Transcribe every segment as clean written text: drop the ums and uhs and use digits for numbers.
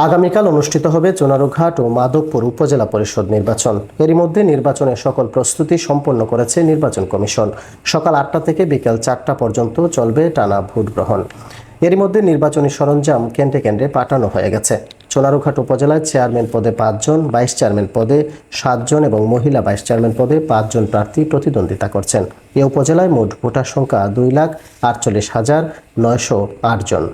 আগামীকাল অনুষ্ঠিত হবে চুনারুঘাট ও মাধবপুর উপজেলা পরিষদ নির্বাচন। এরই মধ্যে নির্বাচনের সকল প্রস্তুতি সম্পন্ন করেছে নির্বাচন কমিশন। সকাল 8টা থেকে বিকেল 4টা পর্যন্ত চলবে টানা ভোট গ্রহণ। এরই মধ্যে নির্বাচনী সরঞ্জাম কেন্দ্রে কেন্দ্রে পাঠানো হয়ে গেছে। চুনারুঘাট উপজেলায় চেয়ারম্যান পদে 5 জন, ভাইস চেয়ারম্যান পদে 7 জন এবং মহিলা ভাইস চেয়ারম্যান পদে 5 জন প্রার্থী প্রতিদ্বন্দ্বিতা করছেন। এই উপজেলায় মোট ভোটার সংখ্যা 2,48,908 জন।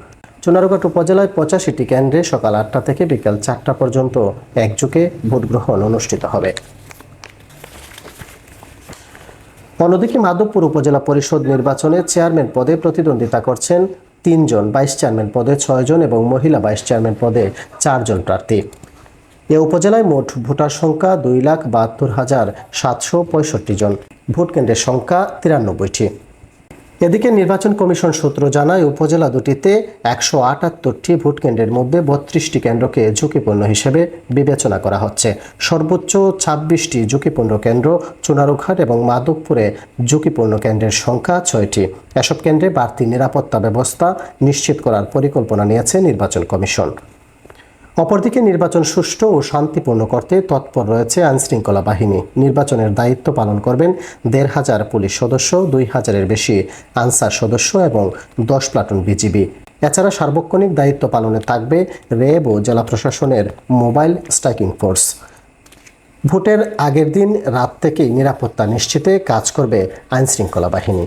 চুনারুঘাট উপজেলায় 85টি কেন্দ্রে সকাল 8টা থেকে বিকাল 4টা পর্যন্ত একযোগে ভোট গ্রহণ অনুষ্ঠিত হবে। অন্যদিকে মাধবপুর উপজেলা পরিষদ নির্বাচনে চেয়ারম্যান পদে প্রতিদ্বন্দ্বিতা করছেন 3 জন, ভাইস চেয়ারম্যান পদে 6 জন এবং মহিলা ভাইস চেয়ারম্যান পদে 4 জন প্রার্থী। এ উপজেলায় মোট ভোটার সংখ্যা 2,72,765 জন। ভোট কেন্দ্রের সংখ্যা 93টি। এদিকে নির্বাচন কমিশন সূত্র জানায়, উপজেলা দুটিতে 178টি ভোট কেন্দ্রের মধ্যে 32টি কেন্দ্রকে ঝুঁকিপূর্ণ হিসেবে বিবেচনা করা হচ্ছে। সর্বোচ্চ 26টি ঝুঁকিপূর্ণ কেন্দ্র চুনারুঘাট এবং মাধবপুরে ঝুঁকিপূর্ণ কেন্দ্রের সংখ্যা 6টি। এসব কেন্দ্রে বাড়তি নিরাপত্তা ব্যবস্থা নিশ্চিত করার পরিকল্পনা নিয়েছে নির্বাচন কমিশন। অপরদিকে নির্বাচন সুষ্ঠু ও শান্তিপূর্ণ করতে তৎপর রয়েছে আইনশৃঙ্খলা বাহিনী। নির্বাচনের দায়িত্ব পালন করবেন 1,500 পুলিশ সদস্য, 2,000-এর বেশি আনসার সদস্য এবং 10 প্লাটুন বিজিবি। এছাড়া সার্বক্ষণিক দায়িত্ব পালনে থাকবে র্যাব ও জেলা প্রশাসনের মোবাইল স্ট্রাইকিং ফোর্স। ভোটের আগের দিন রাত থেকেই নিরাপত্তা নিশ্চিতে কাজ করবে আইনশৃঙ্খলা বাহিনী।